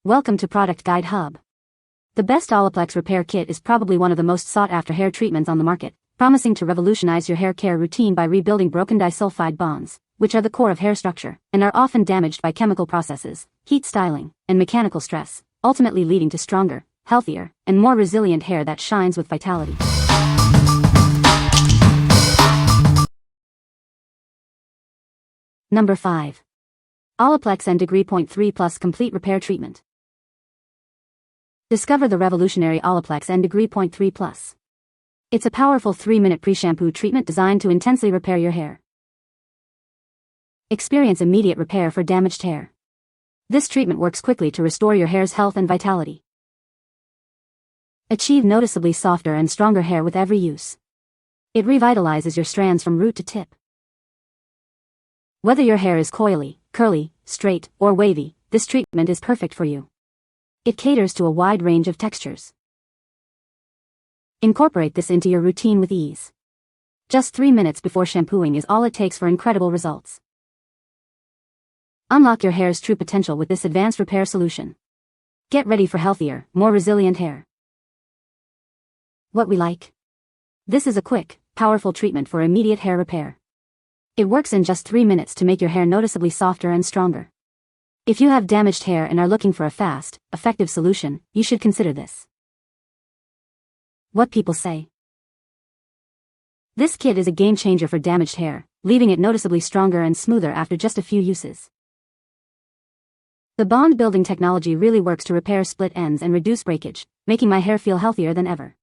Welcome to Product Guide Hub. The best Olaplex Repair Kit is probably one of the most sought-after hair treatments on the market, promising to revolutionize your hair care routine by rebuilding broken disulfide bonds, which are the core of hair structure, and are often damaged by chemical processes, heat styling, and mechanical stress, ultimately leading to stronger, healthier, and more resilient hair that shines with vitality. Number 5. Olaplex N *3 Plus Complete Repair Treatment. Discover the revolutionary Olaplex N *3 Plus. It's a powerful 3-minute pre-shampoo treatment designed to intensely repair your hair. Experience immediate repair for damaged hair. This treatment works quickly to restore your hair's health and vitality. Achieve noticeably softer and stronger hair with every use. It revitalizes your strands from root to tip. Whether your hair is coily, curly, straight, or wavy, this treatment is perfect for you. It caters to a wide range of textures. Incorporate this into your routine with ease. Just 3 minutes before shampooing is all it takes for incredible results. Unlock your hair's true potential with this advanced repair solution. Get ready for healthier, more resilient hair. What we like? This is a quick, powerful treatment for immediate hair repair. It works in just 3 minutes to make your hair noticeably softer and stronger. If you have damaged hair and are looking for a fast, effective solution, you should consider this. What people say. This kit is a game changer for damaged hair, leaving it noticeably stronger and smoother after just a few uses. The bond-building technology really works to repair split ends and reduce breakage, making my hair feel healthier than ever.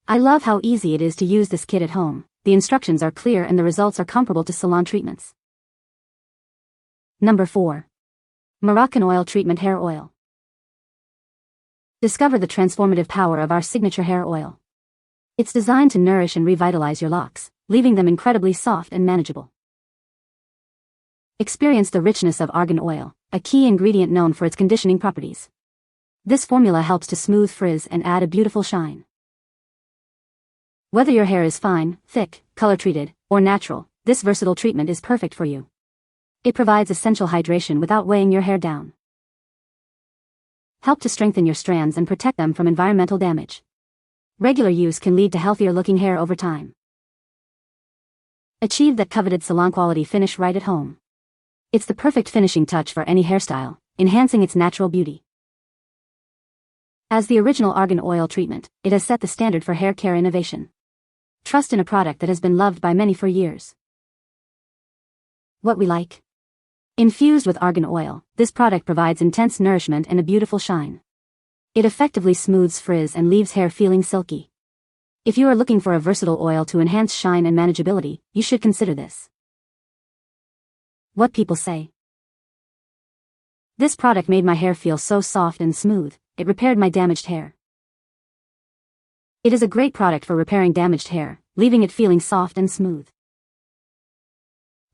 I love how easy it is to use this kit at home. The instructions are clear and the results are comparable to salon treatments. Number 4. Moroccanoil Treatment Hair Oil. Discover the transformative power of our signature hair oil. It's designed to nourish and revitalize your locks, leaving them incredibly soft and manageable. Experience the richness of argan oil, a key ingredient known for its conditioning properties. This formula helps to smooth frizz and add a beautiful shine. Whether your hair is fine, thick, color-treated, or natural, this versatile treatment is perfect for you. It provides essential hydration without weighing your hair down. Help to strengthen your strands and protect them from environmental damage. Regular use can lead to healthier-looking hair over time. Achieve that coveted salon-quality finish right at home. It's the perfect finishing touch for any hairstyle, enhancing its natural beauty. As the original argan oil treatment, it has set the standard for hair care innovation. Trust in a product that has been loved by many for years. What we like? Infused with argan oil, this product provides intense nourishment and a beautiful shine. It effectively smooths frizz and leaves hair feeling silky. If you are looking for a versatile oil to enhance shine and manageability, you should consider this. What people say. This product made my hair feel so soft and smooth, it repaired my damaged hair. It is a great product for repairing damaged hair, leaving it feeling soft and smooth.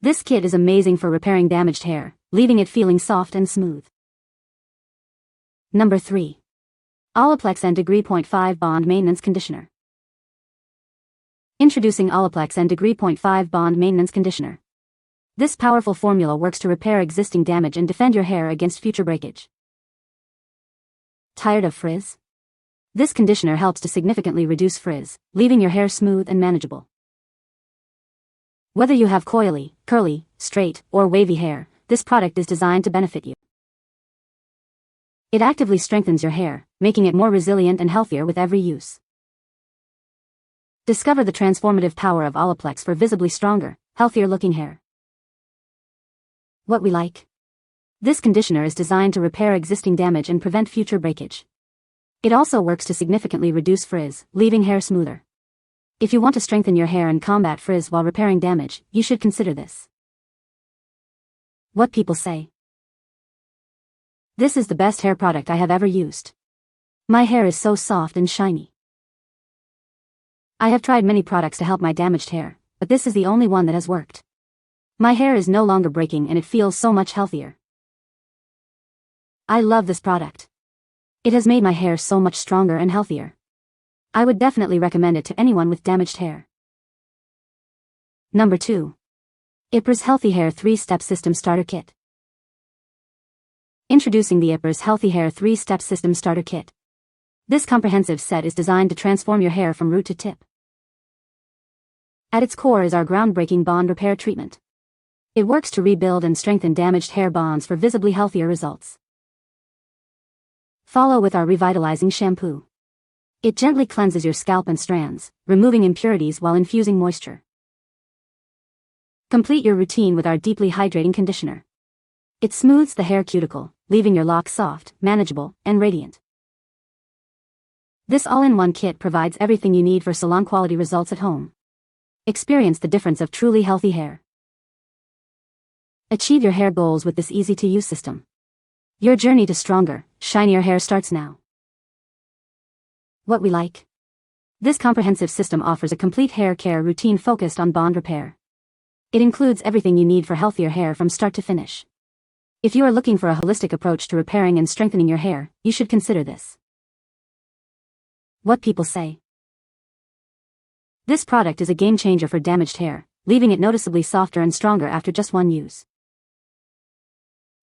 This kit is amazing for repairing damaged hair, leaving it feeling soft and smooth. Number 3. Olaplex N *5 Bond Maintenance Conditioner. Introducing Olaplex N *5 Bond Maintenance Conditioner. This powerful formula works to repair existing damage and defend your hair against future breakage. Tired of frizz? This conditioner helps to significantly reduce frizz, leaving your hair smooth and manageable. Whether you have coily, curly, straight, or wavy hair, this product is designed to benefit you. It actively strengthens your hair, making it more resilient and healthier with every use. Discover the transformative power of Olaplex for visibly stronger, healthier-looking hair. What we like? This conditioner is designed to repair existing damage and prevent future breakage. It also works to significantly reduce frizz, leaving hair smoother. If you want to strengthen your hair and combat frizz while repairing damage, you should consider this. What people say. This is the best hair product I have ever used. My hair is so soft and shiny. I have tried many products to help my damaged hair, but this is the only one that has worked. My hair is no longer breaking and it feels so much healthier. I love this product. It has made my hair so much stronger and healthier. I would definitely recommend it to anyone with damaged hair. Number 2. EPRES Healthy Hair 3-Step System Starter Kit. Introducing the EPRES Healthy Hair 3-Step System Starter Kit. This comprehensive set is designed to transform your hair from root to tip. At its core is our groundbreaking bond repair treatment. It works to rebuild and strengthen damaged hair bonds for visibly healthier results. Follow with our revitalizing shampoo. It gently cleanses your scalp and strands, removing impurities while infusing moisture. Complete your routine with our deeply hydrating conditioner. It smooths the hair cuticle, leaving your locks soft, manageable, and radiant. This all-in-one kit provides everything you need for salon-quality results at home. Experience the difference of truly healthy hair. Achieve your hair goals with this easy-to-use system. Your journey to stronger, shinier hair starts now. What we like. This comprehensive system offers a complete hair care routine focused on bond repair. It includes everything you need for healthier hair from start to finish. If you are looking for a holistic approach to repairing and strengthening your hair, you should consider this. What people say. This product is a game changer for damaged hair, leaving it noticeably softer and stronger after just one use.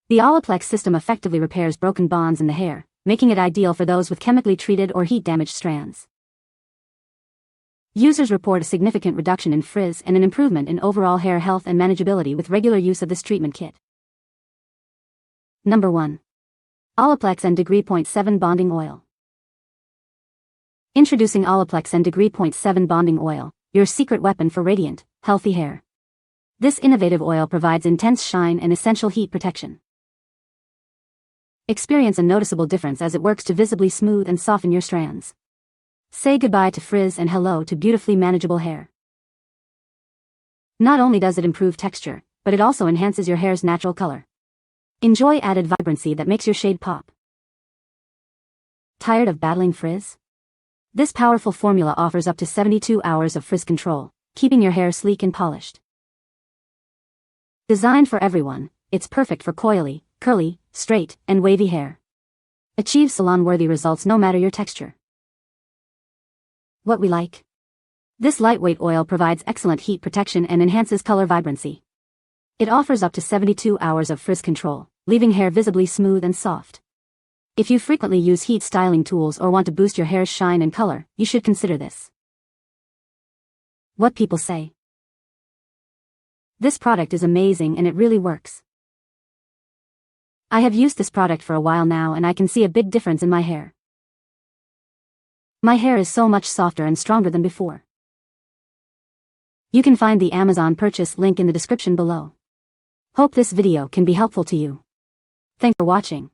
The Olaplex system effectively repairs broken bonds in the hair, making it ideal for those with chemically treated or heat-damaged strands. Users report a significant reduction in frizz and an improvement in overall hair health and manageability with regular use of this treatment kit. Number 1. Olaplex N *7 Bonding Oil. Introducing Olaplex N *7 Bonding Oil, your secret weapon for radiant, healthy hair. This innovative oil provides intense shine and essential heat protection. Experience a noticeable difference as it works to visibly smooth and soften your strands. Say goodbye to frizz and hello to beautifully manageable hair. Not only does it improve texture, but it also enhances your hair's natural color. Enjoy added vibrancy that makes your shade pop. Tired of battling frizz? This powerful formula offers up to 72 hours of frizz control, keeping your hair sleek and polished. Designed for everyone, it's perfect for coily, curly, straight, and wavy hair. Achieve salon-worthy results no matter your texture. What we like. This lightweight oil provides excellent heat protection and enhances color vibrancy. It offers up to 72 hours of frizz control, leaving hair visibly smooth and soft. If you frequently use heat styling tools or want to boost your hair's shine and color, you should consider this. What people say. This product is amazing and it really works. I have used this product for a while now and I can see a big difference in my hair. My hair is so much softer and stronger than before. You can find the Amazon purchase link in the description below. Hope this video can be helpful to you. Thanks for watching.